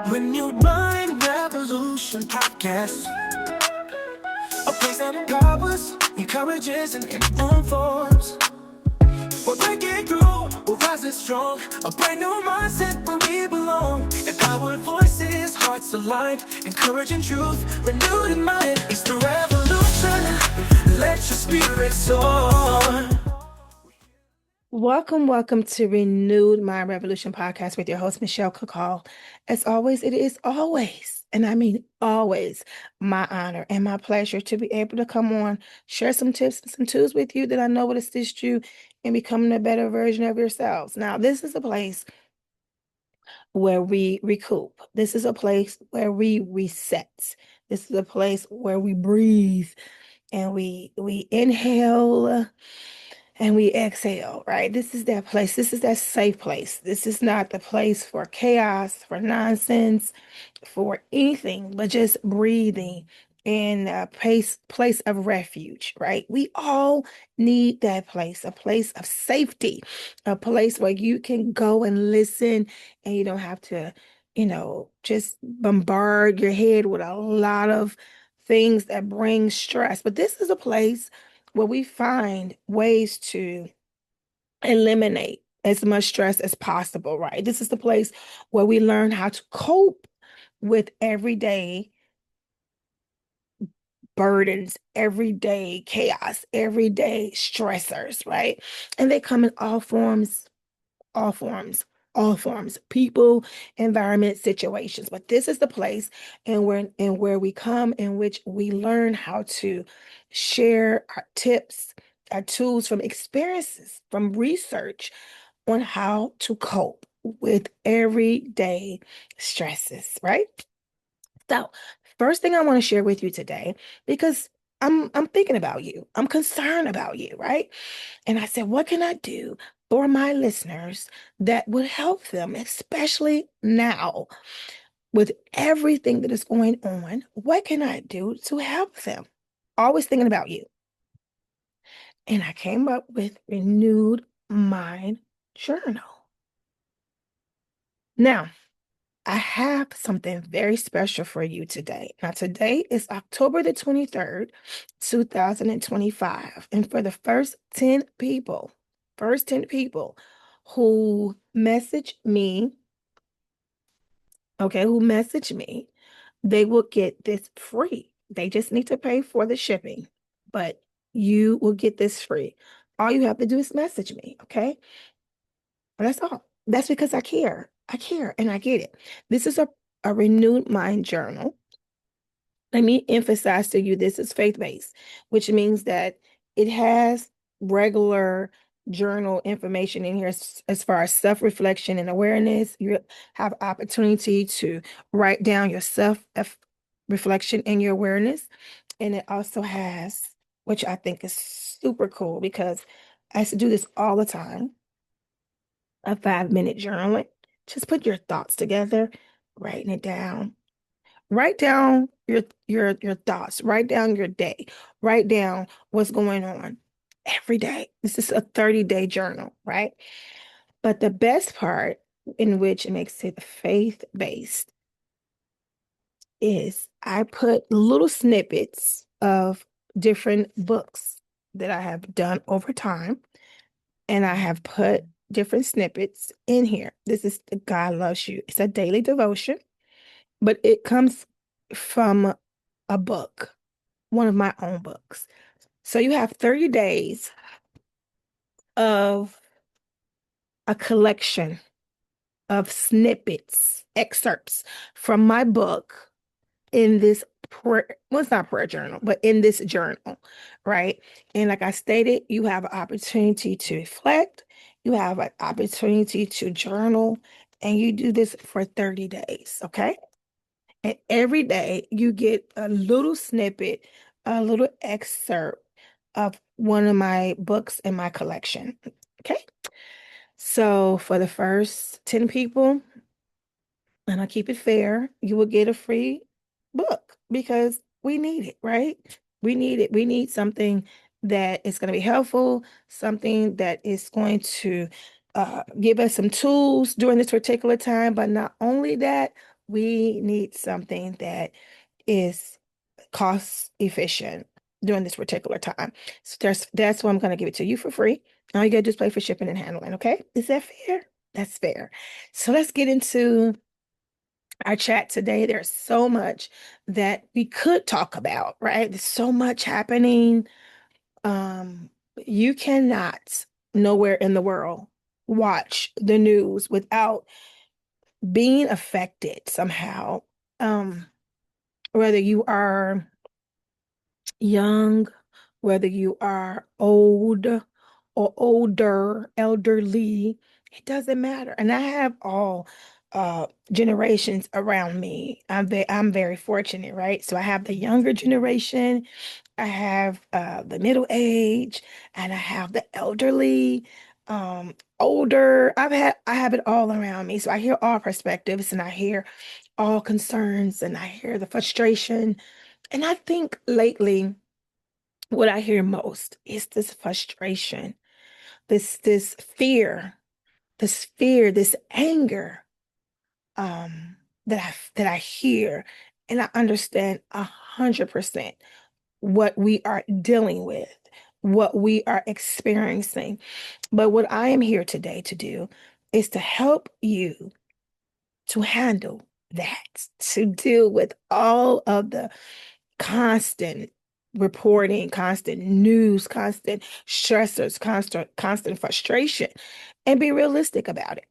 Renewed Mind Revolution Podcast. A place that empowers, encourages, and informs. We're breaking through, we're rising strong. A brand new mindset where we belong. Empowered voices, hearts aligned. Encouraging truth, renewed in mind. It's the revolution. Let your spirit soar. Welcome to Renewed Mind Revolution Podcast with your host, Michelle Kakal. As always, it is always, and I mean always, my honor and my pleasure to be able to come on, share some tips and some tools with you that I know will assist you in becoming a better version of yourselves. Now, this is a place where we recoup. This is a place where we reset. This is a place where we breathe and we inhale and we exhale, right? This is that place. This is that safe place. This is not the place for chaos, for nonsense, for anything, but just breathing in a place of refuge, right? We all need that place, a place of safety, a place where you can go and listen and you don't have to, just bombard your head with a lot of things that bring stress. But this is a place where we find ways to eliminate as much stress as possible, right? This is the place where we learn how to cope with everyday burdens, everyday chaos, everyday stressors, right? And they come in all forms, all forms, people, environment, situations. But this is the place and where we come in which we learn how to share our tips, our tools from experiences, from research on how to cope with everyday stresses, right? So, first thing I want to share with you today, because I'm thinking about you. I'm concerned about you, right? And I said, what can I do for my listeners that would help them, especially now with everything that is going on? What can I do to help them? Always thinking about you. And I came up with Renewed Mind Journal. Now, I have something very special for you today. Now, today is October the 23rd, 2025. And for the first 10 people who message me, they will get this free. They just need to pay for the shipping, but you will get this free. All you have to do is message me, okay? That's all. That's because I care. I care and I get it. This is a renewed mind journal. Let me emphasize to you this is faith-based, which means that it has regular journal information in here as far as self-reflection and awareness. You have opportunity to write down your self-reflection and your awareness. And it also has, which I think is super cool because I used to do this all the time, a 5-minute journaling. Just put your thoughts together, writing it down. Write down your thoughts. Write down your day. Write down what's going on every day. This is a 30-day journal, right? But the best part in which it makes it faith-based is I put little snippets of different books that I have done over time, and I have put different snippets in here. This is the God Loves You. It's a daily devotion, but it comes from a book, one of my own books. So you have 30 days of a collection of snippets, excerpts from my book in this prayer, well, it's not prayer journal, but in this journal, right? And like I stated, you have an opportunity to reflect, you have an opportunity to journal, and you do this for 30 days, okay? And every day you get a little snippet, a little excerpt of one of my books in my collection. Okay. So for the first 10 people, and I keep it fair, you will get a free book because we need it, right? We need it. We need something that is going to be helpful, something that is going to give us some tools during this particular time. But not only that, We need something that is cost efficient during this particular time. So that's why I'm going to give it to you for free. All you got to do is pay for shipping and handling. Okay. Is that fair? That's fair. So let's get into our chat today. There's so much that we could talk about, right? There's so much happening. You cannot nowhere in the world watch the news without being affected somehow. Um, whether you are young, whether you are old or older, elderly, it doesn't matter. And I have all generations around me. I'm very fortunate, right? So I have the younger generation, I have the middle age, and I have the elderly, older. I have it all around me. So I hear all perspectives and I hear all concerns and I hear the frustration. And I think lately what I hear most is this frustration, this fear, this anger, that I hear, and I understand 100% what we are dealing with, what we are experiencing. But what I am here today to do is to help you to handle that, to deal with all of the constant reporting, constant news, constant stressors, constant frustration, and be realistic about it.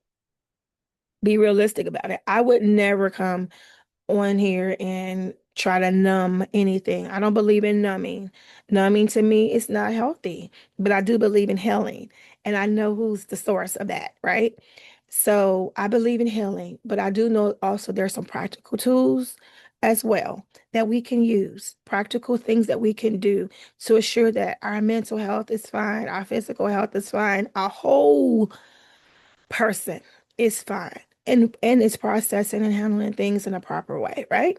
Be realistic about it. I would never come on here and try to numb anything. I don't believe in numbing. Numbing to me is not healthy, but I do believe in healing. And I know who's the source of that, right? So I believe in healing, but I do know also there's some practical tools as well that we can use, practical things that we can do to assure that our mental health is fine, our physical health is fine, our whole person is fine. And it's processing and handling things in a proper way, right?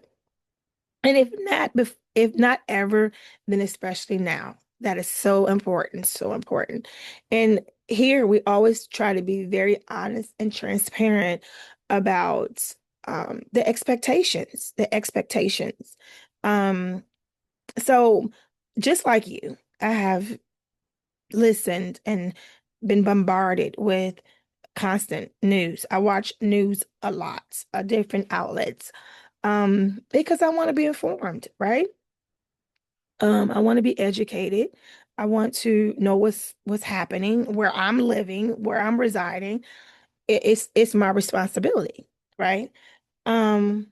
And if not ever, then especially now. That is so important, so important. And here we always try to be very honest and transparent about the expectations, the expectations. Um, so just like you, I have listened and been bombarded with constant news. I watch news a lot, different outlets, because I want to be informed, right? I want to be educated. I want to know what's happening, where I'm living, where I'm residing. It's my responsibility, right? Um,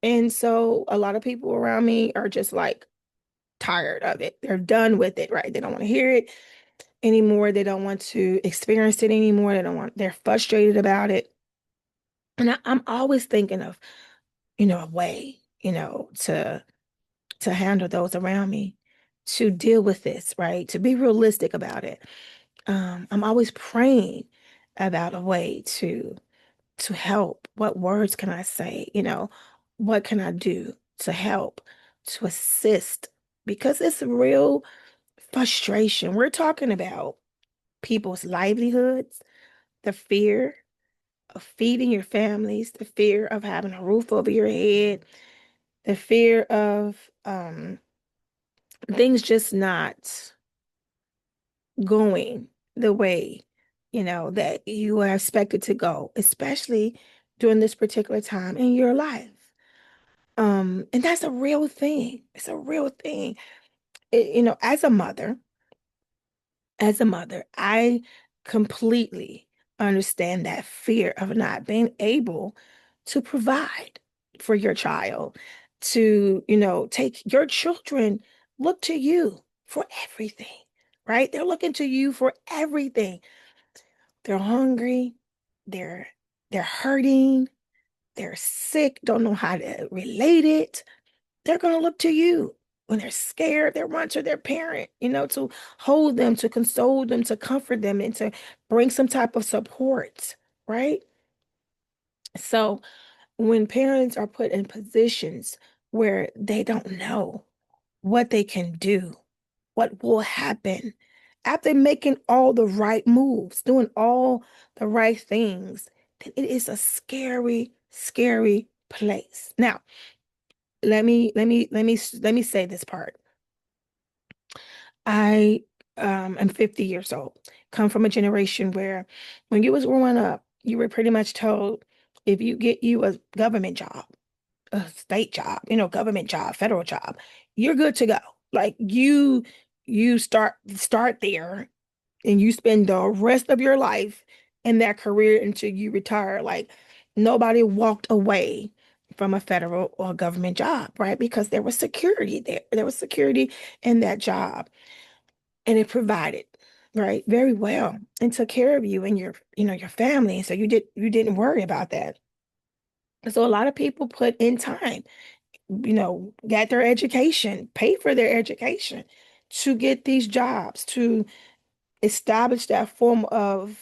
and so a lot of people around me are just like tired of it. They're done with it, right? They don't want to hear it anymore. They don't want to experience it anymore. They're frustrated about it. And I'm always thinking of, a way, to handle those around me, to deal with this, right? To be realistic about it. I'm always praying about a way to help. What words can I say? What can I do to help, to assist? Because it's real frustration. We're talking about people's livelihoods, the fear of feeding your families, the fear of having a roof over your head, the fear of things just not going the way, that you are expected to go, especially during this particular time in your life. And that's a real thing. It's a real thing. As a mother, I completely understand that fear of not being able to provide for your child, to, take your children, look to you for everything, right? They're looking to you for everything. They're hungry, they're they're hurting, they're sick, don't know how to relate it. They're going to look to you. When they're scared, they run to their parent, to hold them, to console them, to comfort them, and to bring some type of support, right? So when parents are put in positions where they don't know what they can do, what will happen after making all the right moves, doing all the right things, then it is a scary, scary place. Now, let me say this part. I am 50 years old, come from a generation where when you was growing up, you were pretty much told if you get you a government job, a state job, government job, federal job, you're good to go. Like you start there and you spend the rest of your life in that career until you retire. Like nobody walked away from a federal or government job, right? Because there was security there. There was security in that job and it provided, right, very well and took care of you and your family. So you didn't worry about that. So a lot of people put in time, got their education, pay for their education to get these jobs, to establish that form of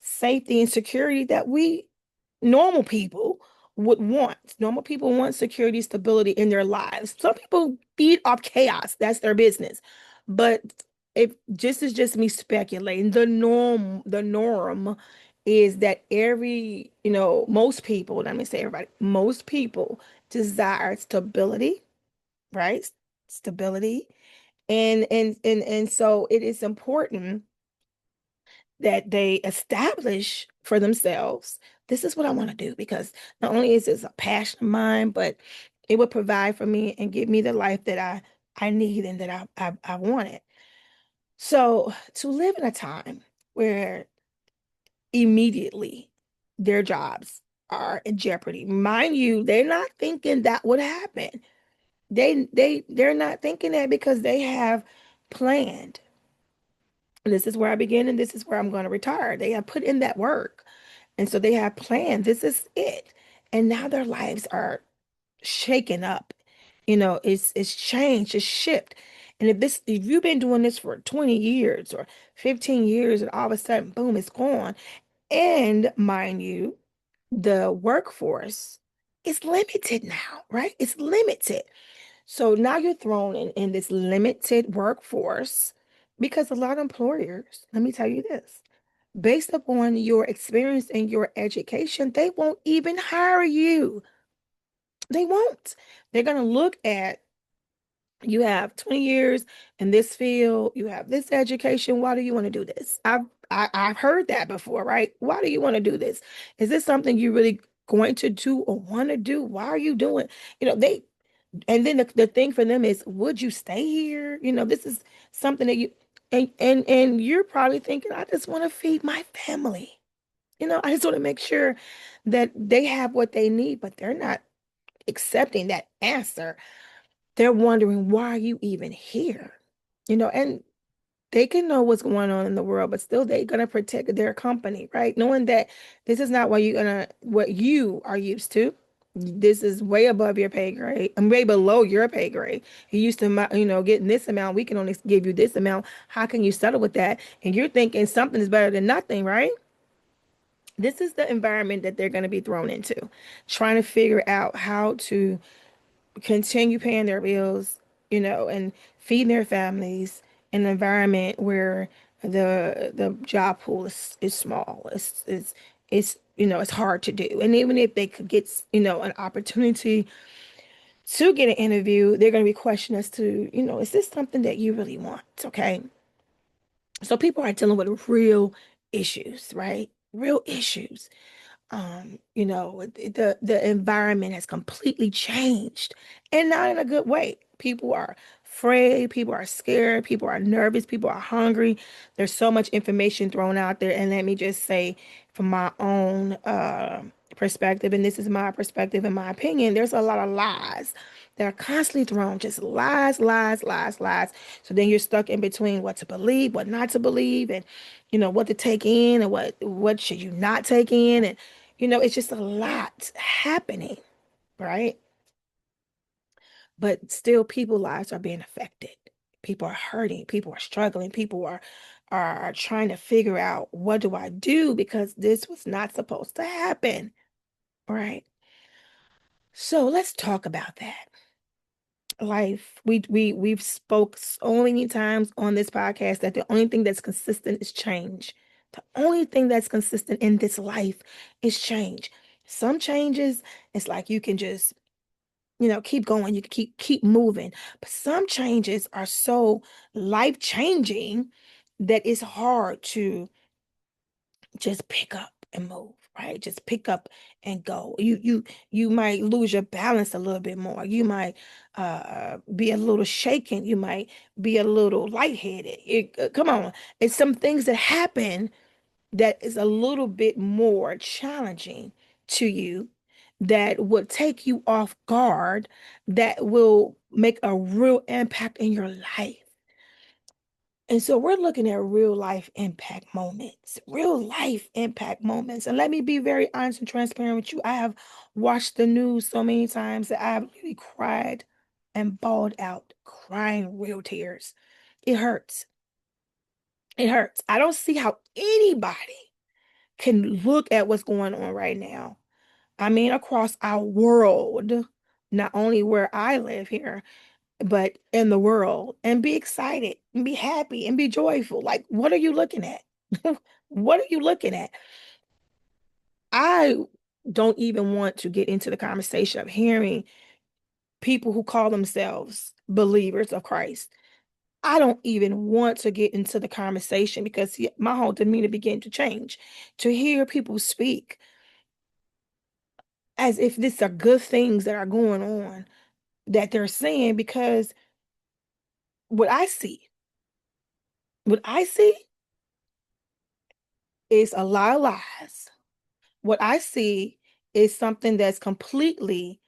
safety and security that we normal people would want. Normal people want security, stability in their lives. Some people feed off chaos. That's their business. But if just is just me speculating, the norm is that most people, let me say everybody, most people desire stability, right? Stability. And so it is important that they establish for themselves, this is what I want to do, because not only is this a passion of mine, but it would provide for me and give me the life that I need and that I wanted. So to live in a time where immediately their jobs are in jeopardy, mind you, they're not thinking that would happen. They're not thinking that because they have planned. This is where I begin and this is where I'm going to retire. They have put in that work. And so they have planned. This is it. And now their lives are shaken up. It's changed, it's shift. And if you've been doing this for 20 years or 15 years and all of a sudden, boom, it's gone. And mind you, the workforce is limited now, right? It's limited. So now you're thrown in this limited workforce because a lot of employers, let me tell you this, based upon your experience and your education, they won't even hire you. They won't. They're going to look at you have 20 years in this field, you have this education. Why do you want to do this? I've heard that before, right? Why do you want to do this? Is this something you really going to do or want to do? Why are you doing? They and then the thing for them is, would you stay here? This is something that you and you're probably thinking, I just want to feed my family. I just want to make sure that they have what they need, but they're not accepting that answer. They're wondering, why are you even here? And they can know what's going on in the world, but still they're gonna protect their company, right? Knowing that this is not what you are used to. This is way above your pay grade and way below your pay grade. You used to, getting this amount. We can only give you this amount. How can you settle with that? And you're thinking something is better than nothing, right? This is the environment that they're going to be thrown into, trying to figure out how to continue paying their bills, and feeding their families in an environment where the job pool is small. It's hard to do. And even if they could get, an opportunity to get an interview, they're going to be questioned as to, is this something that you really want? Okay. So people are dealing with real issues, right? Real issues. The environment has completely changed and not in a good way. People are afraid, people are scared, people are nervous, people are hungry. There's so much information thrown out there. And let me just say, from my own perspective, and this is my perspective and my opinion, there's a lot of lies that are constantly thrown, just lies, lies, lies, lies. So then you're stuck in between what to believe, what not to believe, and what to take in and what should you not take in. And it's just a lot happening, right? But still, people lives are being affected. People are hurting. People are struggling. People are trying to figure out, what do I do? Because this was not supposed to happen, right? So let's talk about that. Life. We've spoke so many times on this podcast that the only thing that's consistent is change. The only thing that's consistent in this life is change. Some changes, it's like you can just, keep going, you can keep moving. But some changes are so life-changing that it's hard to just pick up and move, right? Just pick up and go. You might lose your balance a little bit more. You might be a little shaken. You might be a little lightheaded. Come on. It's some things that happen that is a little bit more challenging to you, that would take you off guard, that will make a real impact in your life. And so we're looking at real life impact moments, real life impact moments. And let me be very honest and transparent with you. I have watched the news so many times that I've really cried and bawled out, crying real tears. It hurts. It hurts. I don't see how anybody can look at what's going on right now. I mean, across our world, not only where I live here, but in the world, and be excited and be happy and be joyful. Like, what are you looking at? What are you looking at? I don't even want to get into the conversation of hearing people who call themselves believers of Christ. I don't even want to get into the conversation because my whole demeanor began to change to hear people speak as if these are good things that are going on that they're saying, because what I see, what I see is a lot of lies. What I see is something that's completely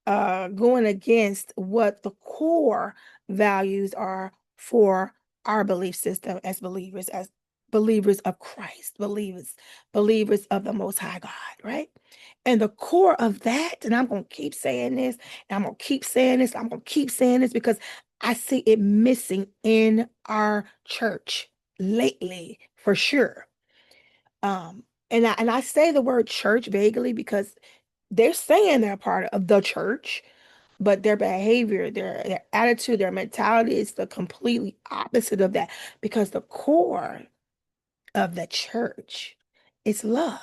going against what the core values are for our belief system as believers of Christ, believers of the Most High God, right? And the core of that, and I'm going to keep saying this, and I'm going to keep saying this, I'm going to keep saying this, because I see it missing in our church lately, for sure. And I say the word church vaguely because they're saying they're part of the church, but their behavior, their attitude, their mentality is the completely opposite of that, because the core of the church is love.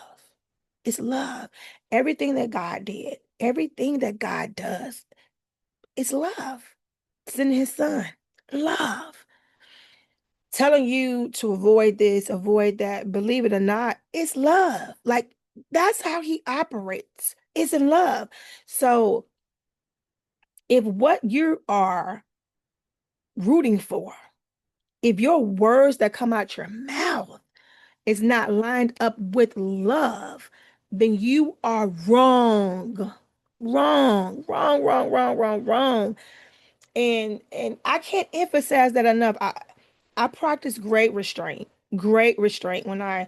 It's love. Everything that God did, everything that God does, is love. It's in his son. Love. Telling you to avoid this, avoid that, believe it or not, it's love. Like, that's how he operates. It's in love. So if what you are rooting for, if your words that come out your mouth is not lined up with love, then you are wrong. Wrong, wrong, wrong, wrong, wrong, wrong. And I can't emphasize that enough. I practice great restraint when I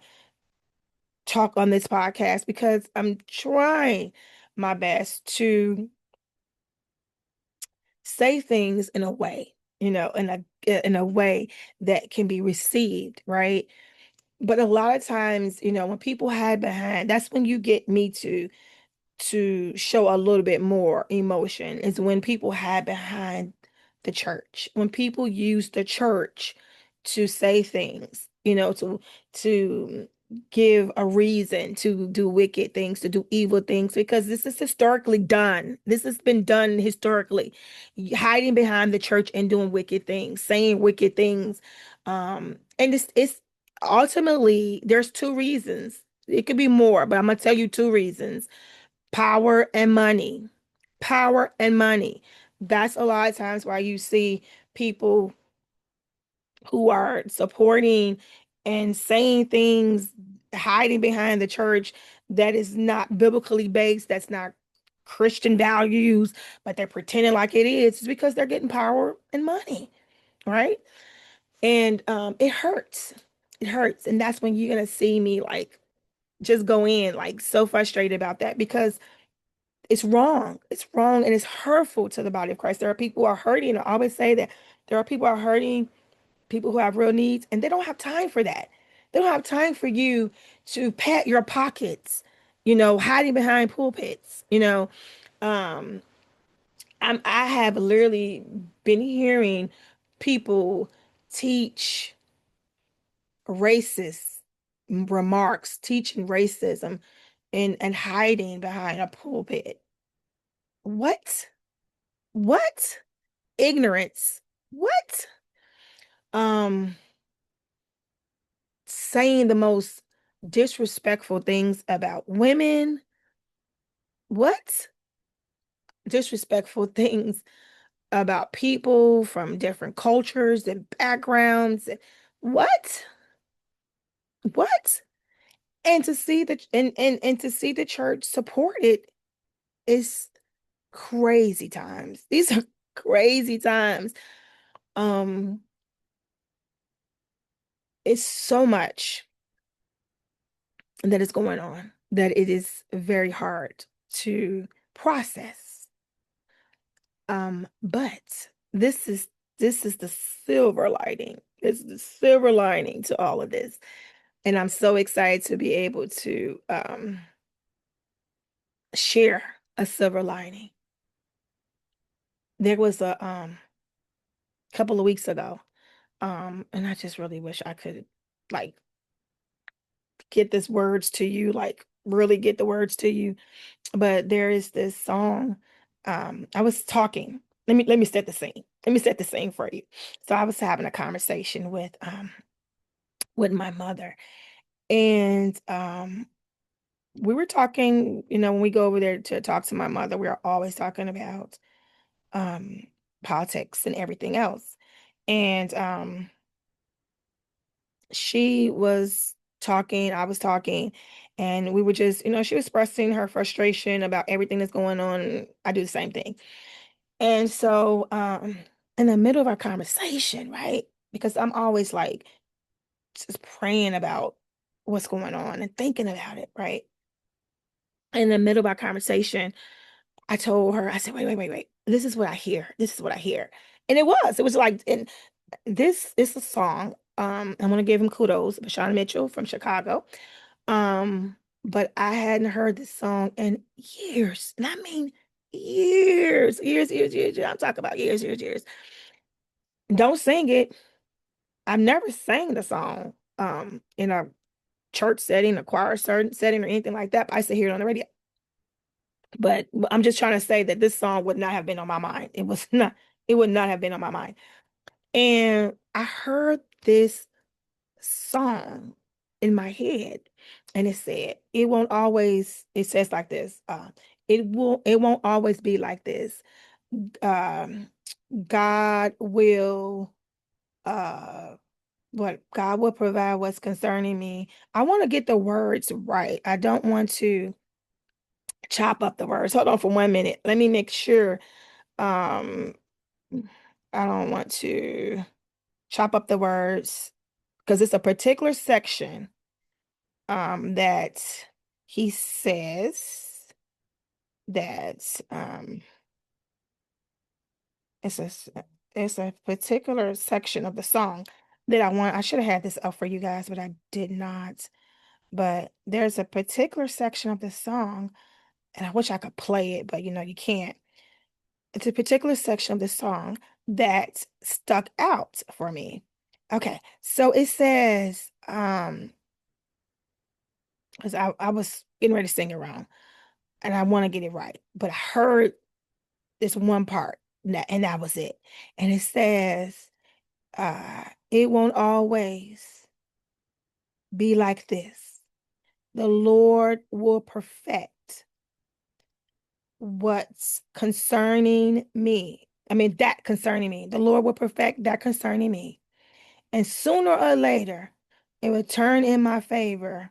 talk on this podcast, because I'm trying my best to say things in a way, in a way that can be received, right? But a lot of times, when people hide behind, that's when you get me to show a little bit more emotion, is when people hide behind the church, when people use the church to say things, to give a reason to do wicked things, to do evil things, because this is historically done. This has been done historically, hiding behind the church and doing wicked things, saying wicked things. And it's ultimately, there's two reasons. It could be more, but I'm gonna tell you two reasons: power and money. Power and money. That's a lot of times why you see people who are supporting and saying things, hiding behind the church, that is not biblically based, that's not Christian values, but they're pretending like it is. It's because they're getting power and money, right? And it hurts. It hurts. And that's when you're gonna see me like just go in, like, so frustrated about that, because it's wrong. It's wrong, and it's hurtful to the body of Christ. There are people who are hurting. I always say that there are people who are hurting, people who have real needs, and they don't have time for that. They don't have time for you to pat your pockets, hiding behind pulpits. Um, I have literally been hearing people teach racist remarks, teaching racism and hiding behind a pulpit. What? What? Ignorance. What? Um, saying the most disrespectful things about women. What? Disrespectful things about people from different cultures and backgrounds. What? What? And to see and to see the church support it is crazy times. These are crazy times. Um, it's so much that is going on that it is very hard to process. But this is the silver lining. It's the silver lining to all of this. And I'm so excited to be able to share a silver lining. There was a couple of weeks ago, and I just really wish I could like get this words to you, like really get the words to you. But there is this song. I was talking. Let me set the scene. Let me set the scene for you. So I was having a conversation with my mother, and we were talking, when we go over there to talk to my mother, we are always talking about um politics and everything else. And she was talking, I was talking, and we were just, she was expressing her frustration about everything that's going on. I do the same thing. And so in the middle of our conversation, right? Because I'm always like just praying about what's going on and thinking about it, right? In the middle of our conversation, I told her, I said, wait, wait, wait, wait. This is what I hear. This is what I hear. And it was like, and this is a song. I want to give him kudos, Bashan Mitchell from Chicago. But I hadn't heard this song in years. And I mean years, years, years, years. I'm talking about years, years, years. Don't sing it. I've never sang the song in a church setting, a choir setting, or anything like that. But I used to hear it on the radio. But I'm just trying to say that this song would not have been on my mind. It would not have been on my mind. And I heard this song in my head, and it says like this, it won't always be like this. Um, God will, what God will provide what's concerning me. I want to get the words right. I don't want to chop up the words. Hold on for 1 minute. Let me make sure. Um, I don't want to chop up the words because it's a particular section that he says that it's a it's a particular section of the song that I should have had this up for you guys, but I did not. But there's a particular section of the song, and I wish I could play it, but you can't. It's a particular section of the song that stuck out for me. Okay, so it says, because I was getting ready to sing it wrong, and I want to get it right, but I heard this one part, and that was it. And it says, it won't always be like this. The Lord will perfect what's concerning me. I mean, that concerning me. The Lord will perfect that concerning me. And sooner or later, it will turn in my favor.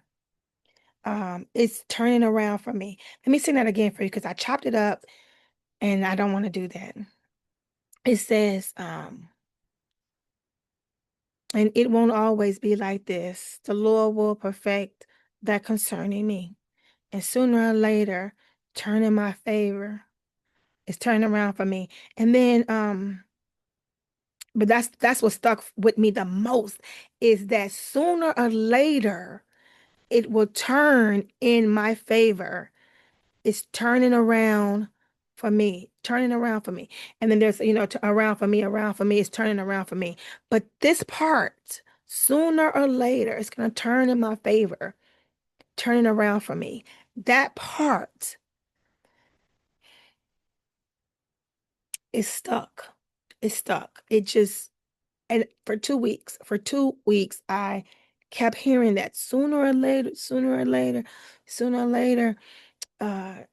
It's turning around for me. Let me sing that again for you because I chopped it up and I don't want to do that. It says, and it won't always be like this. The Lord will perfect that concerning me. And sooner or later, turn in my favor. It's turning around for me. And then but that's what stuck with me the most is that sooner or later it will turn in my favor. It's turning around for me. And then there's, around for me, it's turning around for me. But this part, sooner or later, it's going to turn in my favor, turning around for me. That part is stuck. It's stuck. It just, and for 2 weeks, I kept hearing that sooner or later, sooner or later, sooner or later,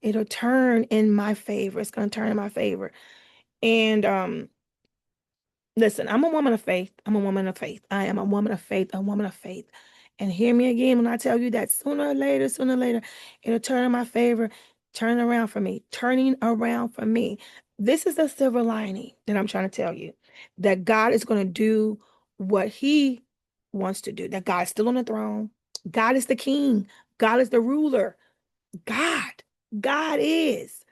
it'll turn in my favor. It's going to turn in my favor. And listen, I'm a woman of faith. I'm a woman of faith. I am a woman of faith, a woman of faith. And hear me again when I tell you that sooner or later, it'll turn in my favor, turn around for me, turning around for me. This is the silver lining that I'm trying to tell you, that God is going to do what he wants to do, that God is still on the throne. God is the king. God is the ruler. God, God is.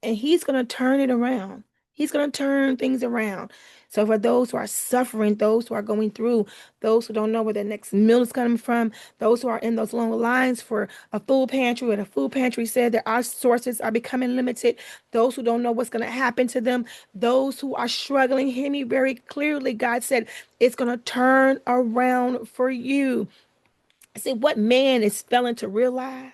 And he's going to turn it around. He's going to turn things around. So for those who are suffering, those who are going through, those who don't know where their next meal is coming from, those who are in those long lines for a food pantry, where the food pantry said that our sources are becoming limited, those who don't know what's going to happen to them, those who are struggling, hear me very clearly. God said it's going to turn around for you. See, what man is failing to realize,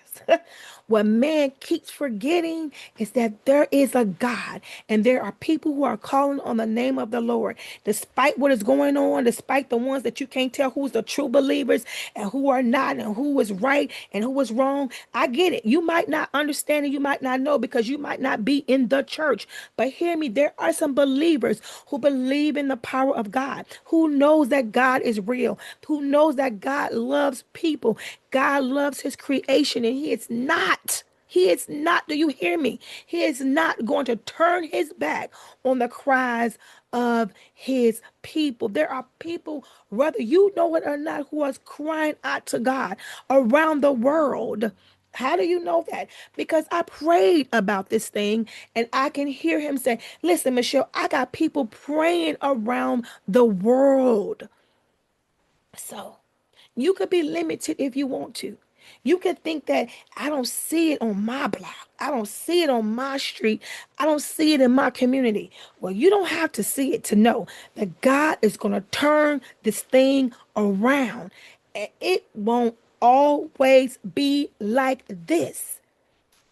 what man keeps forgetting, is that there is a God and there are people who are calling on the name of the Lord. Despite what is going on, despite the ones that you can't tell who's the true believers and who are not, and who is right and who is wrong. I get it. You might not understand and you might not know because you might not be in the church. But hear me, there are some believers who believe in the power of God, who knows that God is real, who knows that God loves people. God loves his creation, and he is not, do you hear me? He is not going to turn his back on the cries of his people. There are people, whether you know it or not, who are crying out to God around the world. How do you know that? Because I prayed about this thing and I can hear him say, listen, Michelle, I got people praying around the world. So you could be limited if you want to. You could think that I don't see it on my block. I don't see it on my street. I don't see it in my community. Well, you don't have to see it to know that God is going to turn this thing around. And it won't always be like this.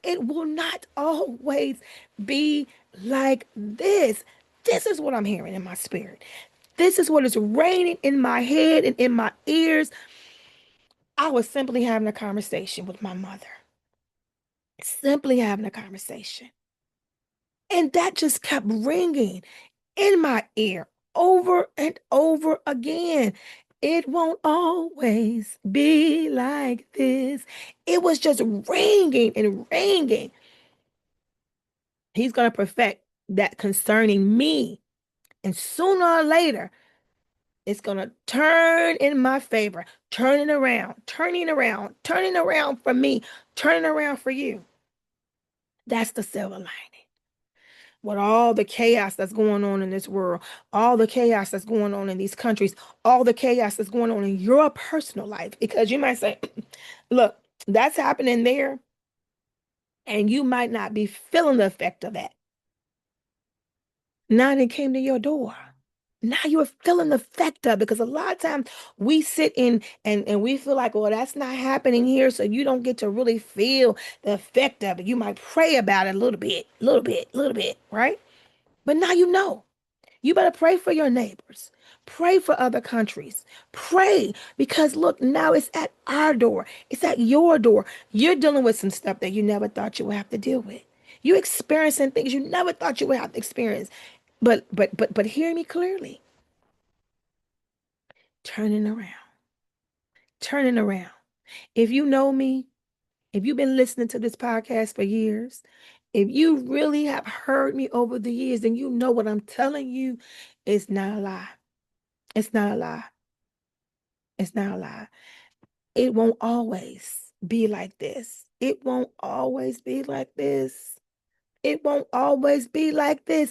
It will not always be like this. This is what I'm hearing in my spirit. This is what is raining in my head and in my ears. I was simply having a conversation with my mother, simply having a conversation. And that just kept ringing in my ear over and over again. It won't always be like this. It was just ringing and ringing. He's going to perfect that concerning me. And sooner or later, it's going to turn in my favor, turning around for me, turning around for you. That's the silver lining. With all the chaos that's going on in this world, all the chaos that's going on in these countries, all the chaos that's going on in your personal life, because you might say, look, that's happening there, and you might not be feeling the effect of that. Now it came to your door. Now you're feeling the effect of it, because a lot of times we sit in and we feel like, well, that's not happening here, so you don't get to really feel the effect of it. You might pray about it a little bit, right? But now you know. You better pray for your neighbors. Pray for other countries. Pray, because look, now it's at our door. It's at your door. You're dealing with some stuff that you never thought you would have to deal with. You're experiencing things you never thought you would have to experience. But hear me clearly. Turning around. Turning around. If you know me, if you've been listening to this podcast for years, if you really have heard me over the years, then you know what I'm telling you is not a lie. It's not a lie. It's not a lie. It won't always be like this. It won't always be like this. It won't always be like this.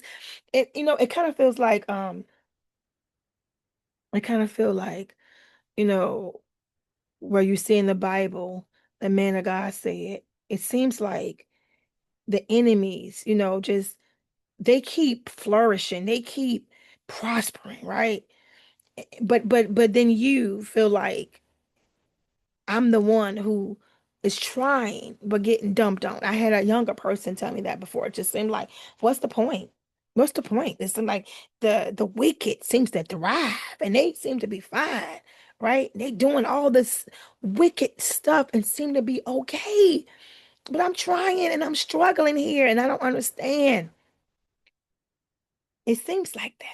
It kind of feels like I kind of feel like, you know, where you see in the Bible, the man of God said, it seems like the enemies, just they keep flourishing, they keep prospering, right? But then you feel like I'm the one who is trying but getting dumped on. I had a younger person tell me that before. It just seemed like, what's the point? What's the point? It seemed like the wicked seems to thrive and they seem to be fine, right? They doing all this wicked stuff and seem to be okay. But I'm trying and I'm struggling here and I don't understand. It seems like that.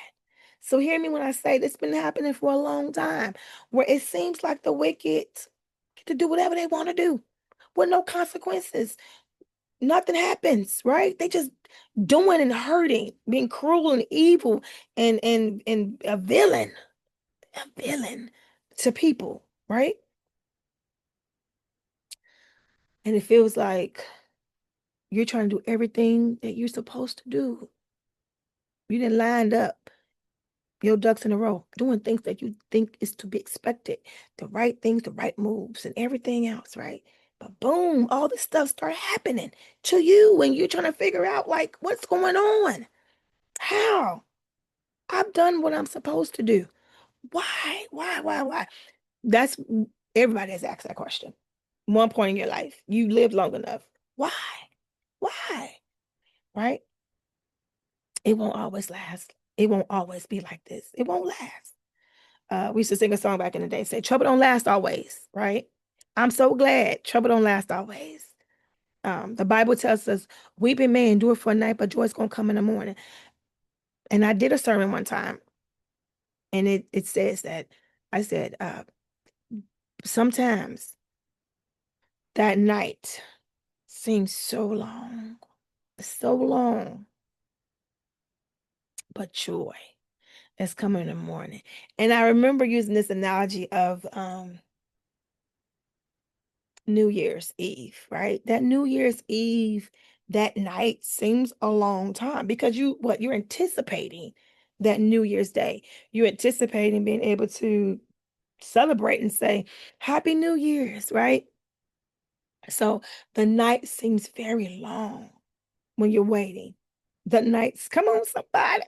So hear me when I say this been happening for a long time, where it seems like the wicked get to do whatever they want to do with no consequences. Nothing happens, right? They just doing and hurting, being cruel and evil and a villain to people, right? And it feels like you're trying to do everything that you're supposed to do. You didn't lined up your ducks in a row, doing things that you think is to be expected, the right things, the right moves, and everything else, right? But boom, all this stuff start happening to you when you're trying to figure out like what's going on. How? I've done what I'm supposed to do. Why? Why? That's everybody has asked that question. One point in your life, you lived long enough. Why? Why? Right? It won't always last. It won't always be like this. It won't last. We used to sing a song back in the day, say, trouble don't last always, right? I'm so glad trouble don't last always. The Bible tells us, weeping may endure for a night, but joy's gonna come in the morning. And I did a sermon one time, and it says that I said, sometimes that night seems so long, but joy is coming in the morning. And I remember using this analogy of New Year's Eve, right? That New Year's Eve, that night seems a long time because you're anticipating that New Year's Day. You're anticipating being able to celebrate and say, Happy New Year's, right? So the night seems very long when you're waiting. The nights, come on, somebody.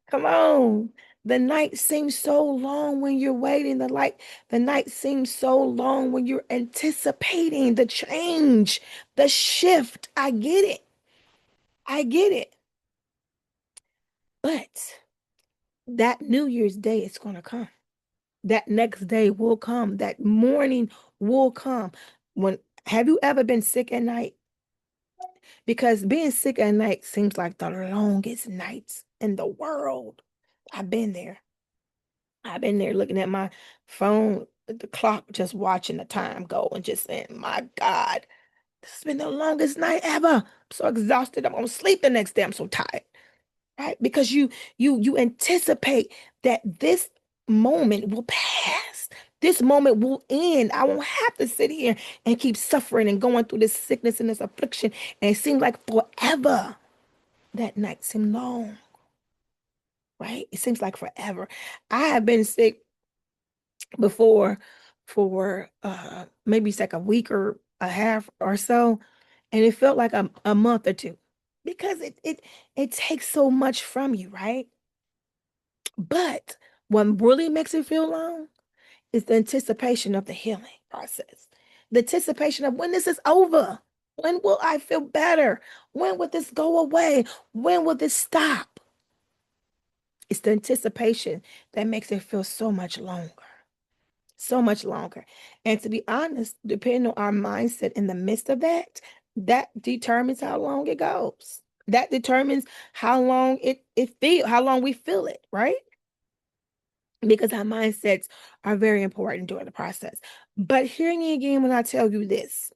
Come on. The night seems so long when you're waiting. The night seems so long when you're anticipating the change, the shift. I get it. I get it. But that New Year's Day is going to come. That next day will come. That morning will come. When have you ever been sick at night? Because being sick at night seems like the longest nights in the world. I've been there. I've been there looking at my phone, the clock, just watching the time go and just saying, my God, this has been the longest night ever. I'm so exhausted. I'm gonna sleep the next day. I'm so tired. Right? Because you anticipate that this moment will pass. This moment will end. I won't have to sit here and keep suffering and going through this sickness and this affliction. And it seemed like forever. That night seemed long, right? It seems like forever. I have been sick before for maybe it's like a week or a half or so, and it felt like a month or two because it takes so much from you, right? But what really makes it feel long is the anticipation of the healing process, the anticipation of when this is over. When will I feel better? When will this go away? When will this stop? It's the anticipation that makes it feel so much longer. So much longer. And to be honest, depending on our mindset in the midst of that, that determines how long it goes. That determines how long how long we feel it, right? Because our mindsets are very important during the process. But hear me again when I tell you this.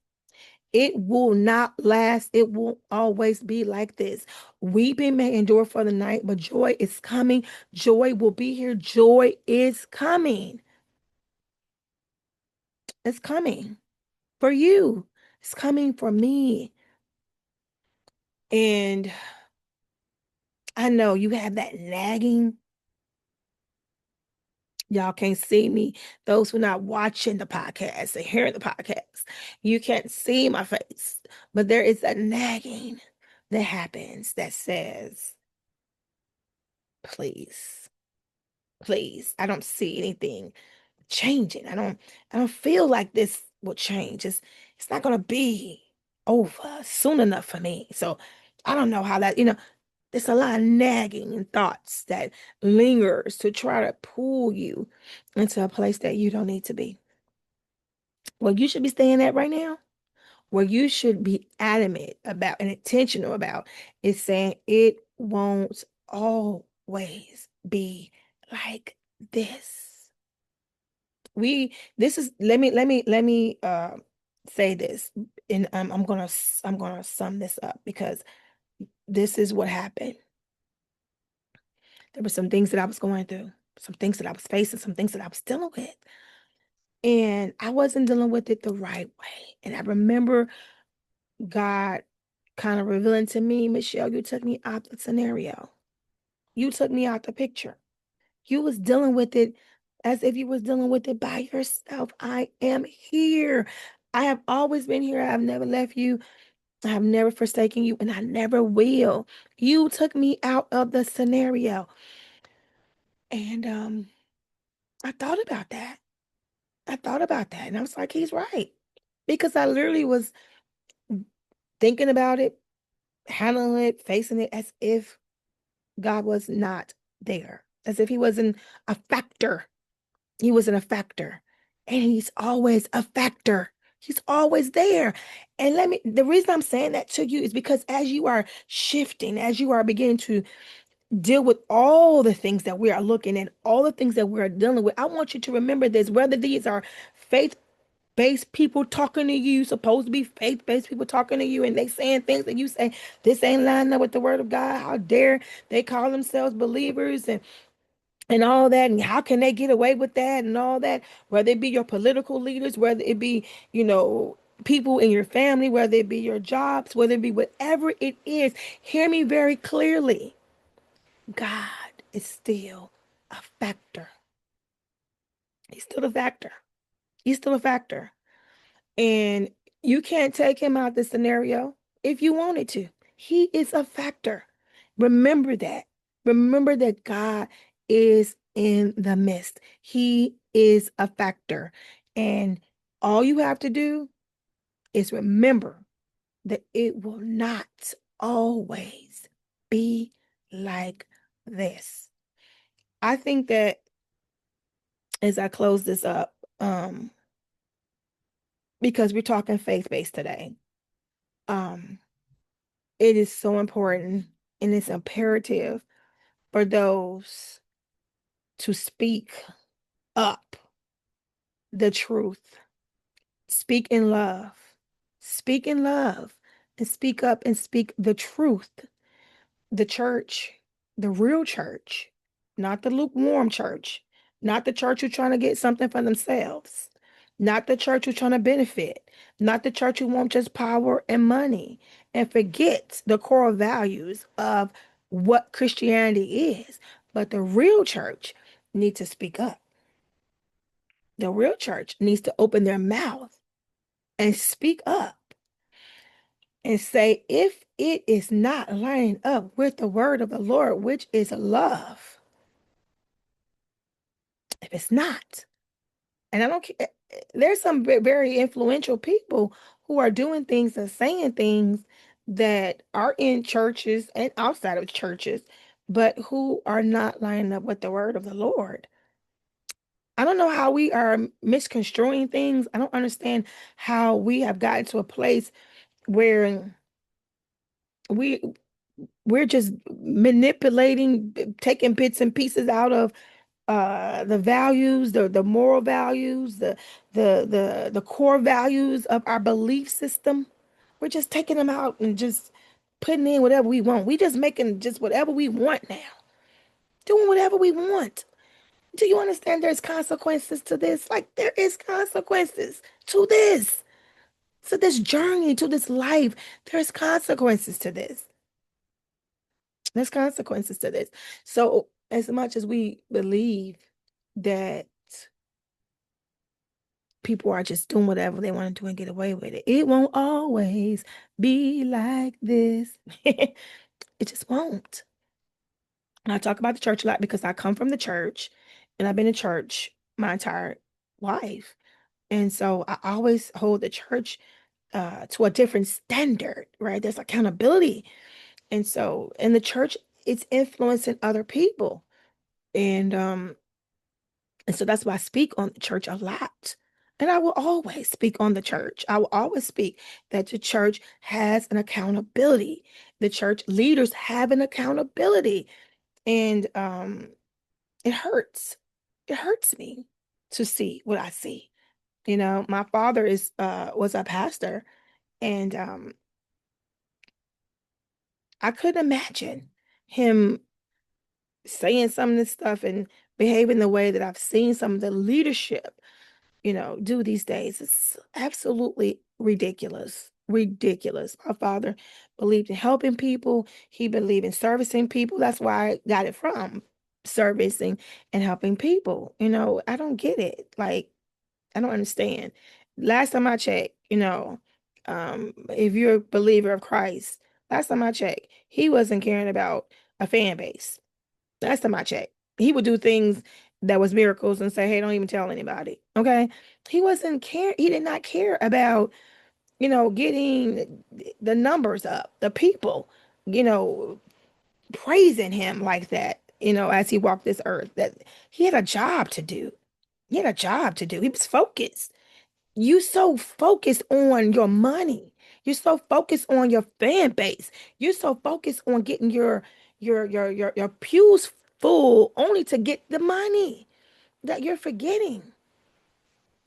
It will not last. It will always be like this. Weeping may endure for the night, but joy is coming. Joy will be here. Joy is coming. It's coming for you. It's coming for me. And I know you have that nagging. Y'all can't see me. Those who are not watching the podcast and hearing the podcast, you can't see my face. But there is a nagging that happens that says, please, please. I don't see anything changing. I don't feel like this will change. It's not gonna be over soon enough for me. So I don't know how that, there's a lot of nagging and thoughts that lingers to try to pull you into a place that you don't need to be. Well, you should be staying at right now, where you should be adamant about and intentional about is saying it won't always be like this. This is let me say this, and I'm gonna sum this up because this is what happened. There were some things that I was going through, some things that I was facing, some things that I was dealing with, and I wasn't dealing with it the right way. And I remember God kind of revealing to me, Michelle, you took me out the scenario. You took me out the picture. You was dealing with it as if you was dealing with it by yourself. I am here. I have always been here. I've never left you. I have never forsaken you, and I never will. You took me out of the scenario. And I thought about that. I thought about that. And I was like, he's right. Because I literally was thinking about it, handling it, facing it as if God was not there, as if he wasn't a factor. He wasn't a factor. And he's always a factor. He's always there. And the reason I'm saying that to you is because as you are shifting, as you are beginning to deal with all the things that we are looking at, all the things that we're dealing with, I want you to remember this, whether these are faith-based people talking to you, supposed to be faith-based people talking to you, and they saying things that you say, this ain't lining up with the word of God. How dare they call themselves believers and all that, and how can they get away with that and all that, whether it be your political leaders, whether it be, people in your family, whether it be your jobs, whether it be whatever it is, hear me very clearly. God is still a factor. He's still a factor. He's still a factor. And you can't take him out of the scenario if you wanted to. He is a factor. Remember that. Remember that God is in the midst. He is a factor. And all you have to do is remember that it will not always be like this. I think that as I close this up, because we're talking faith-based today, um, it is so important and it's imperative for those to speak up the truth, speak in love, speak in love, and speak up and speak the truth. The church, the real church, not the lukewarm church, not the church who's trying to get something for themselves, not the church who's trying to benefit, not the church who wants just power and money and forgets the core values of what Christianity is. But the real church needs to speak up. The real church needs to open their mouth and speak up and say, if it is not lining up with the word of the Lord, which is love, if it's not, and I don't care, there's some very influential people who are doing things and saying things that are in churches and outside of churches, but who are not lining up with the word of the Lord. I don't know how we are misconstruing things. I don't understand how we have gotten to a place where we we're just manipulating, taking bits and pieces out of the values, the moral values, the core values of our belief system. We're just taking them out and just putting in whatever we want. We just making just whatever we want now, doing whatever we want. Do you understand there's consequences to this? Like there is consequences to this journey, to this life. There's consequences to this. There's consequences to this. So as much as we believe that people are just doing whatever they want to do and get away with it, it won't always be like this. It just won't. And I talk about the church a lot because I come from the church and I've been in church my entire life. And so I always hold the church to a different standard, right? There's accountability. And so in the church, it's influencing other people. And so that's why I speak on the church a lot. And I will always speak on the church. I will always speak that the church has an accountability. The church leaders have an accountability. And it hurts. It hurts me to see what I see. You know, my father is was a pastor, and I couldn't imagine him saying some of this stuff and behaving the way that I've seen some of the leadership, do these days. It's absolutely ridiculous. Ridiculous. My father believed in helping people. He believed in servicing people. That's where I got it from, servicing and helping people. I don't get it. Like, I don't understand. Last time I checked, if you're a believer of Christ, last time I checked, he wasn't caring about a fan base. Last time I checked, he would do things that was miracles and say, "Hey, don't even tell anybody." Okay, he wasn't care. He did not care about getting the numbers up, the people, you know, praising him like that. As he walked this earth, that he had a job to do. He had a job to do. He was focused. You so focused on your money. You're so focused on your fan base. You're so focused on getting your pews full only to get the money that you're forgetting.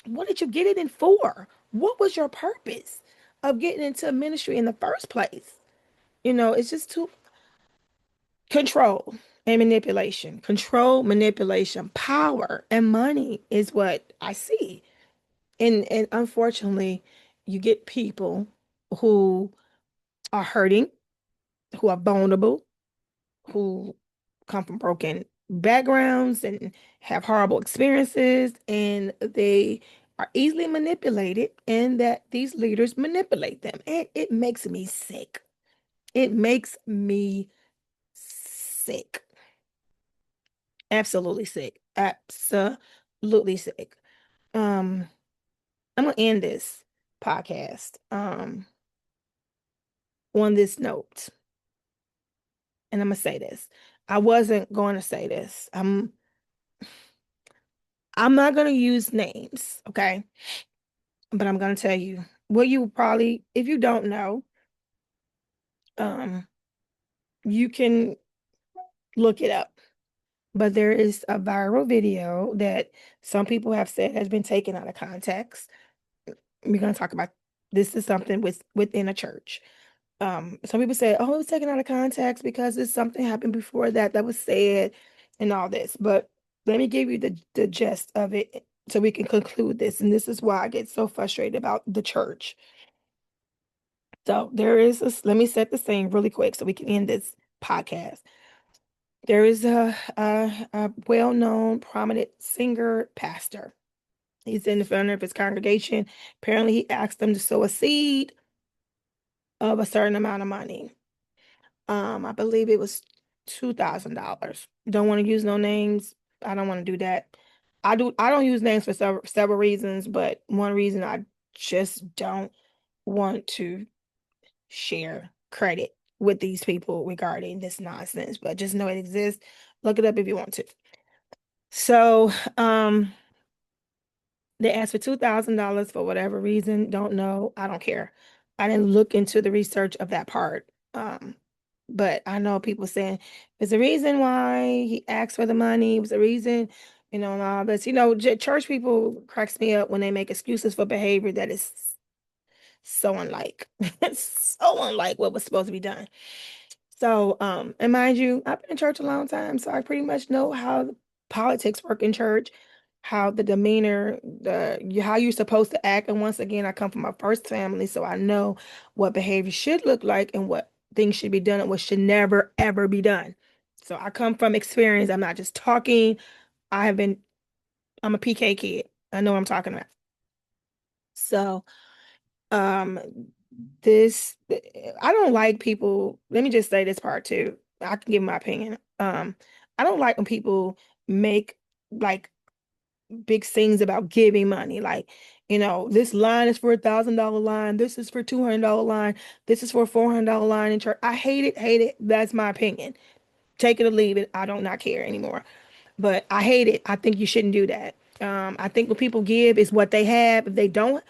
What did you get it in for? What was your purpose of getting into ministry in the first place? It's just too control and manipulation. Control, manipulation, power, and money is what I see. And unfortunately, you get people who are hurting, who are vulnerable, who come from broken backgrounds and have horrible experiences, and they are easily manipulated, and that these leaders manipulate them. And it makes me sick. It makes me sick. Absolutely sick. Absolutely sick. Um, I'm gonna end this podcast on this note. And I'm gonna say this. I wasn't going to say this. I'm not gonna use names, okay? But I'm gonna tell you. Well, you probably, if you don't know, um, you can look it up. But there is a viral video that some people have said has been taken out of context. We're gonna talk about this is something within a church. Some people say, oh, it was taken out of context because there's something happened before that was said and all this. But let me give you the gist of it so we can conclude this. And this is why I get so frustrated about the church. So let me set the scene really quick so we can end this podcast. There is a well-known prominent singer pastor. He's in front of his congregation. Apparently he asked them to sow a seed of a certain amount of money. I believe it was $2,000. Don't want to use no names. I don't want to do that. I don't use names for several reasons, but one reason I just don't want to share credit with these people regarding this nonsense. But just know it exists. Look it up if you want to. So, they asked for $2,000 for whatever reason. Don't know. I don't care. I didn't look into the research of that part. But I know people saying there's a reason why he asked for the money. It was a reason, and all this. Church people cracks me up when they make excuses for behavior that is so unlike, so unlike what was supposed to be done. So, and mind you, I've been in church a long time, so I pretty much know how the politics work in church, how the demeanor, how you're supposed to act. And once again, I come from my first family, so I know what behavior should look like and what things should be done and what should never ever be done. So I come from experience. I'm not just talking. I'm a PK kid. I know what I'm talking about. So, um, this I don't like people. Let me just say this part too. I can give my opinion. I don't like when people make like big things about giving money. Like This line is for $1,000 line. This is for $200 line. This is for $400 line in church. I hate it, hate it. That's my opinion. Take it or leave it. I don't not care anymore. But I hate it. I think you shouldn't do that. I think what people give is what they have. If they don't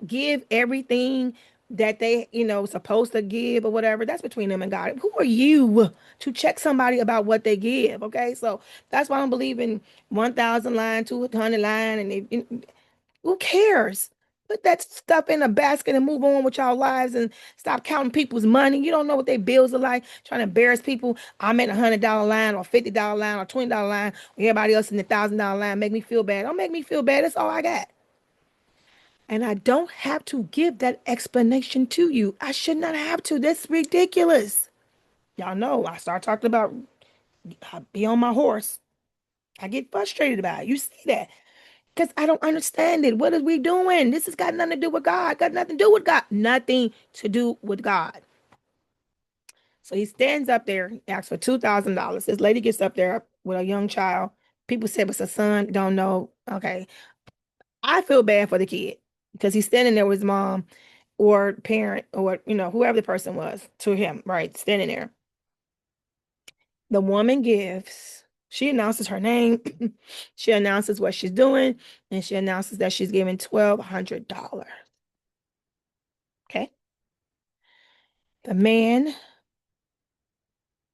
give everything that they, supposed to give or whatever, that's between them and God. Who are you to check somebody about what they give? Okay, so that's why I don't believe in 1,000 line, 200 line, and who cares? Put that stuff in a basket and move on with y'all lives and stop counting people's money. You don't know what their bills are like. Trying to embarrass people. I'm in $100 line or $50 line or $20 line. Everybody else in the $1,000 line make me feel bad. Don't make me feel bad. That's all I got. And I don't have to give that explanation to you. I should not have to. That's ridiculous. Y'all know I start talking about I be on my horse. I get frustrated about it. You see that. Because I don't understand it. What are we doing? This has got nothing to do with God. Got nothing to do with God. Nothing to do with God. So he stands up there, asks for $2,000. This lady gets up there with a young child. People say it's a son. Don't know. Okay. I feel bad for the kid because he's standing there with his mom or parent or, whoever the person was to him, right? Standing there. The woman gives. She announces her name. She announces what she's doing, and she announces that she's giving $1,200. Okay. The man,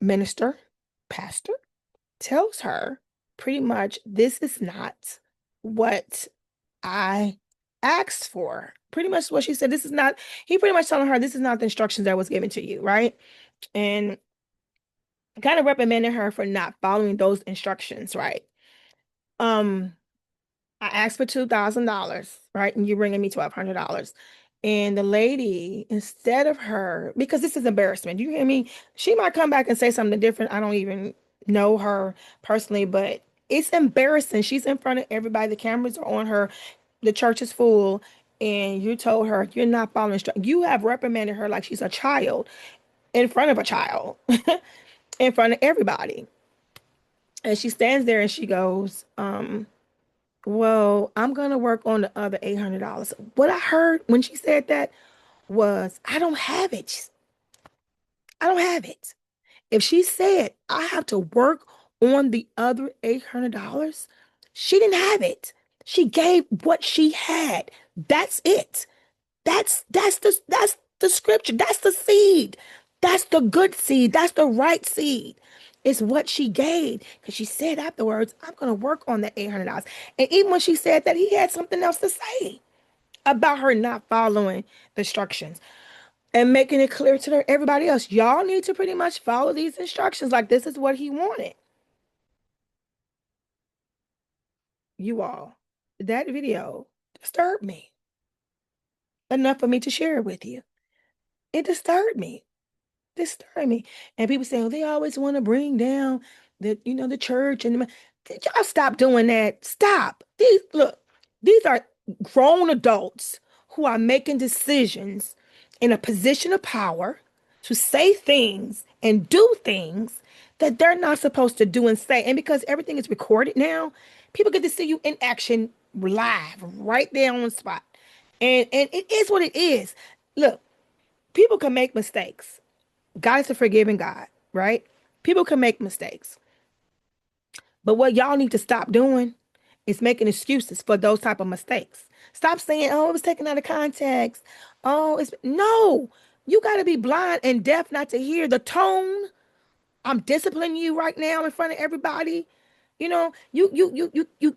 minister, pastor, tells her pretty much this is not what I asked for. Pretty much what she said. This is not, he pretty much telling her this is not the instructions that was given to you, right? And kind of reprimanding her for not following those instructions, right? I asked for $2,000, right? And you're bringing me $1,200. And the lady, instead of her, because this is embarrassment, you hear me? She might come back and say something different. I don't even know her personally, but it's embarrassing. She's in front of everybody. The cameras are on her. The church is full. And you told her you're not following instructions. You have reprimanded her like she's a child in front of a child, in front of everybody. And she stands there and she goes, well, I'm gonna work on the other $800. What I heard when she said that was, I don't have it. I don't have it. If she said I have to work on the other $800, she didn't have it. She gave what she had. That's it. That's the scripture. That's the seed. That's the good seed. That's the right seed. It's what she gave. Because she said afterwards, I'm going to work on that $800. And even when she said that, he had something else to say about her not following the instructions and making it clear to everybody else. Y'all need to pretty much follow these instructions. Like this is what he wanted. You all, that video disturbed me enough for me to share it with you. It disturbed me. Disturbed me. And people say, oh, they always want to bring down the church and y'all stop doing that. Stop. These are grown adults who are making decisions in a position of power to say things and do things that they're not supposed to do and say. And because everything is recorded now, people get to see you in action live right there on the spot. And it is what it is. Look, people can make mistakes. God is a forgiving God, right? People can make mistakes. But what y'all need to stop doing is making excuses for those type of mistakes. Stop saying, oh, it was taken out of context. Oh, no. You got to be blind and deaf not to hear the tone. I'm disciplining you right now in front of everybody. You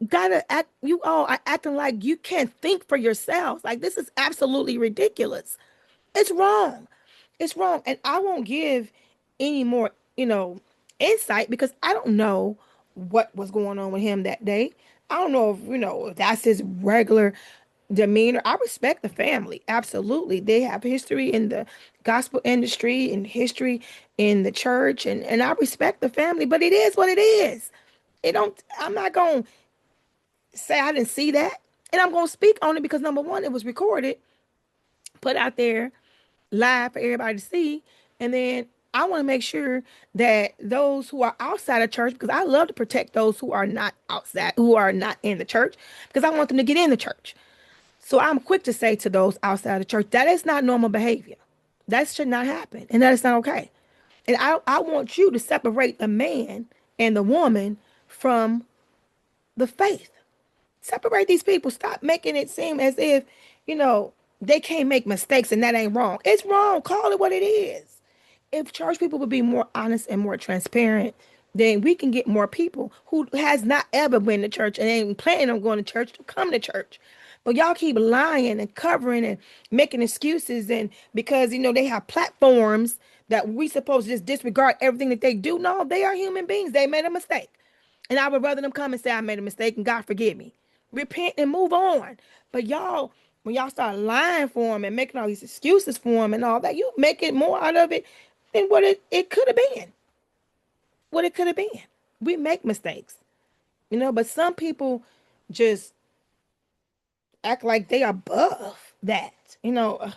gotta act. You all are acting like you can't think for yourselves. Like this is absolutely ridiculous. It's wrong. It's wrong. And I won't give any more, insight because I don't know what was going on with him that day. I don't know if that's his regular demeanor. I respect the family. Absolutely. They have history in the gospel industry and history in the church. And I respect the family, but it is what it is. I'm not going to say I didn't see that. And I'm going to speak on it because number one, it was recorded, put out there live for everybody to see. And then I want to make sure that those who are outside of church, because I love to protect those who are not outside, who are not in the church, because I want them to get in the church. So I'm quick to say to those outside the church, that is not normal behavior. That should not happen. And that is not okay. And I want you to separate the man and the woman from the faith. Separate these people. Stop making it seem as if, you know, they can't make mistakes and that ain't wrong. It's wrong. Call it what it is. If church people would be more honest and more transparent, then we can get more people who has not ever been to church and ain't planning on going to church to come to church. But y'all keep lying and covering and making excuses, and because they have platforms that we supposed to just disregard everything that they do. No, they are human beings. They made a mistake. And I would rather them come and say I made a mistake and God forgive me. Repent and move on. But y'all, when y'all start lying for them and making all these excuses for them and all that, you make it more out of it than what it could have been. What it could have been. We make mistakes, but some people just act like they are above that. I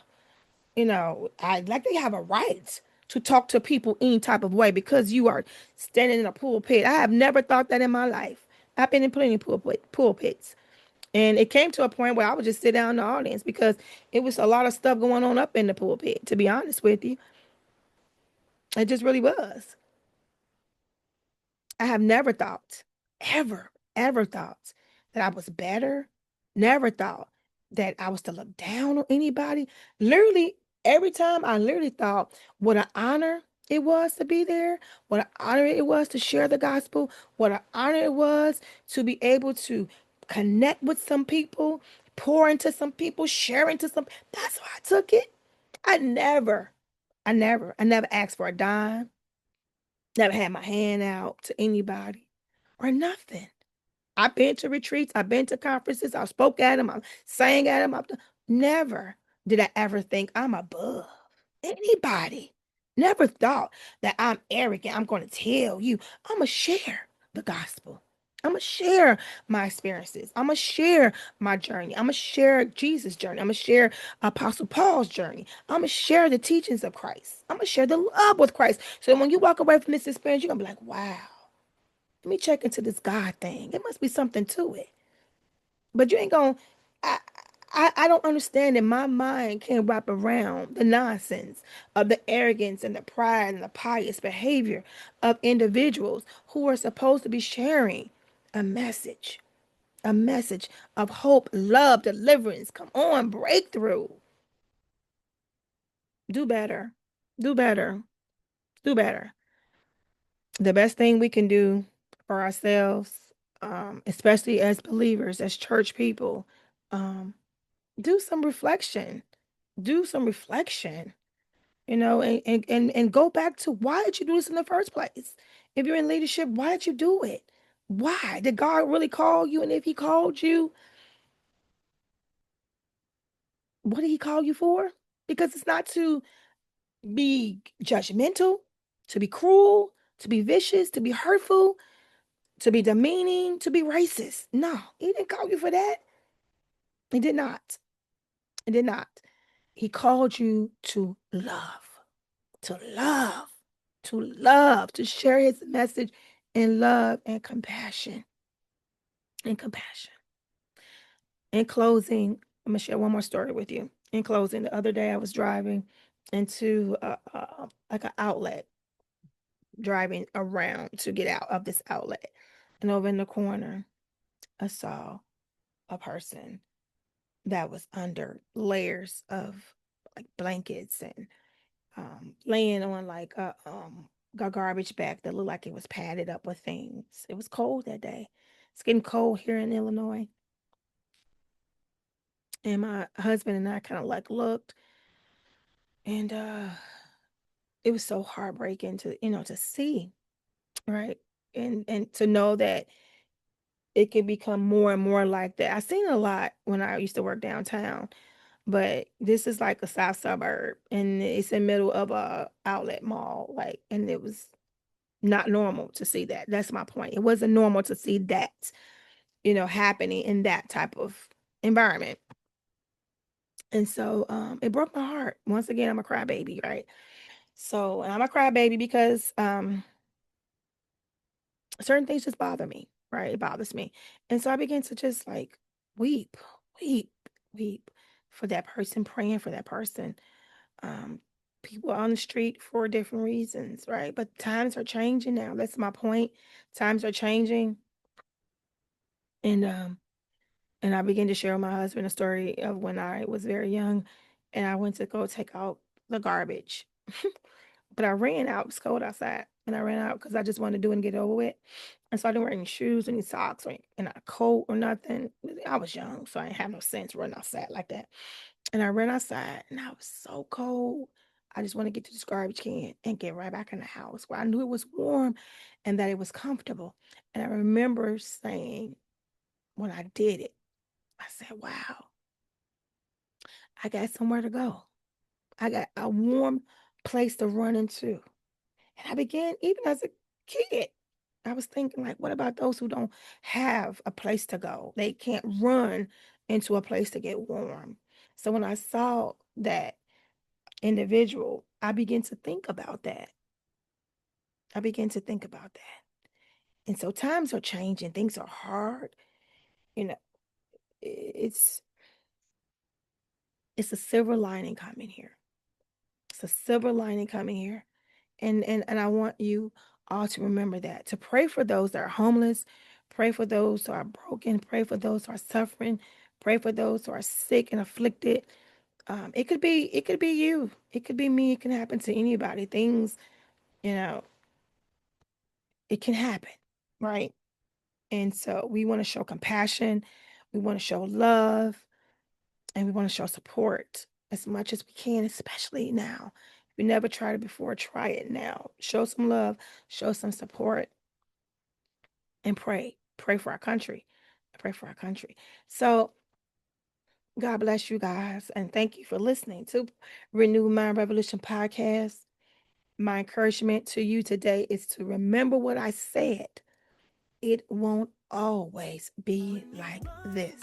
like they have a right to talk to people any type of way because you are standing in a pulpit. I have never thought that in my life. I've been in plenty of pulpits. And it came to a point where I would just sit down in the audience because it was a lot of stuff going on up in the pulpit, to be honest with you. It just really was. I have never thought, ever thought that I was better. Never thought that I was to look down on anybody. Literally, every time I literally thought what an honor it was to be there, what an honor it was to share the gospel, what an honor it was to be able to connect with some people, pour into some people, share into some. That's why I took it. I never asked for a dime. Never had my hand out to anybody or nothing. I've been to retreats. I've been to conferences. I spoke at them. I sang at them. Never did I ever think I'm above anybody. Never thought that I'm arrogant. I'm going to tell you. I'm going to share the gospel. I'm going to share my experiences. I'm going to share my journey. I'm going to share Jesus' journey. I'm going to share Apostle Paul's journey. I'm going to share the teachings of Christ. I'm going to share the love with Christ. So when you walk away from this experience, you're going to be like, wow, let me check into this God thing. It must be something to it. But you ain't going to, I don't understand that my mind can't wrap around the nonsense of the arrogance and the pride and the pious behavior of individuals who are supposed to be sharing a message, a message of hope, love, deliverance. Come on, breakthrough. Do better. Do better. Do better. The best thing we can do for ourselves, especially as believers, as church people, um, do some reflection. Do some reflection, and go back to why did you do this in the first place? If you're in leadership, why did you do it? Why? Did God really call you? And if he called you, what did he call you for? Because it's not to be judgmental, to be cruel, to be vicious, to be hurtful, to be demeaning, to be racist. No, he didn't call you for that. He did not. He did not. He called you to love, to share his message in love and compassion. And compassion. In closing, I'm gonna share one more story with you. In closing, the other day I was driving into like an outlet, driving around to get out of this outlet, and over in the corner, I saw a person that was under layers of like blankets and laying on like a garbage bag that looked like it was padded up with things. It was cold that day. It's getting cold here in Illinois. And my husband and I kind of like looked, and it was so heartbreaking to see, right? And to know that it could become more and more like that. I seen a lot when I used to work downtown, but this is like a south suburb and it's in the middle of a outlet mall, like, and it was not normal to see that. That's my point. It wasn't normal to see that, happening in that type of environment. And so it broke my heart. Once again, I'm a crybaby, right? So and I'm a crybaby because certain things just bother me, right? It bothers me. And so I began to just like weep, weep. weep for that person, praying for that person. People on the street for different reasons, right? But times are changing now. That's my point. Times are changing. And I began to share with my husband a story of when I was very young and I went to go take out the garbage. But I ran out, it was cold outside, and I ran out because I just wanted to do it and get it over with. And so I didn't wear any shoes, any socks, or and a coat or nothing. I was young, so I didn't have no sense running outside like that. And I ran outside and I was so cold. I just want to get to this garbage can and get right back in the house where I knew it was warm and that it was comfortable. And I remember saying when I did it, I said, wow, I got somewhere to go. I got a warm place to run into. And I began, even as a kid, I was thinking, like, what about those who don't have a place to go? They can't run into a place to get warm. So when I saw that individual, I began to think about that. I began to think about that. And so times are changing, things are hard. You know, it's a silver lining coming here. It's a silver lining coming here. And I want you all to remember that, to pray for those that are homeless, pray for those who are broken, pray for those who are suffering, pray for those who are sick and afflicted. It could be you, it could be me, it can happen to anybody. Things, you know, it can happen, right? And so we want to show compassion, we want to show love, and we want to show support as much as we can, especially now. If you never tried it before, try it now. Show some love, show some support, and pray. Pray for our country. Pray for our country. So God bless you guys, and thank you for listening to Renew Mind Revolution podcast. My encouragement to you today is to remember what I said. It won't always be like this.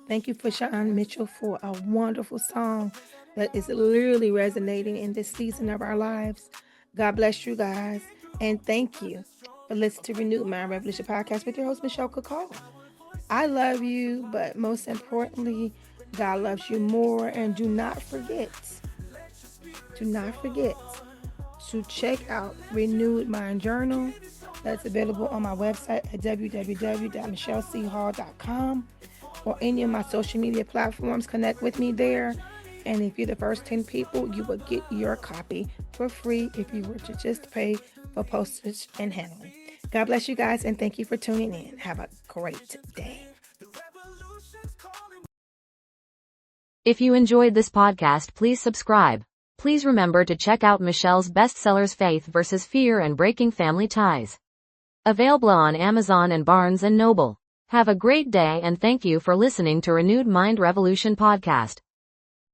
Thank you for Sean Mitchell for a wonderful song that is literally resonating in this season of our lives. God bless you guys. And thank you for listening to Renewed Mind Revolution podcast with your host, Michelle Kakal. I love you, but most importantly, God loves you more. And do not forget to check out Renewed Mind Journal. That's available on my website at www.michellechall.com or any of my social media platforms. Connect with me there. And if you're the first 10 people, you will get your copy for free if you were to just pay for postage and handling. God bless you guys, and thank you for tuning in. Have a great day. If you enjoyed this podcast, please subscribe. Please remember to check out Michelle's bestsellers Faith vs. Fear and Breaking Family Ties. Available on Amazon and Barnes & Noble. Have a great day and thank you for listening to Renewed Mind Revolution podcast.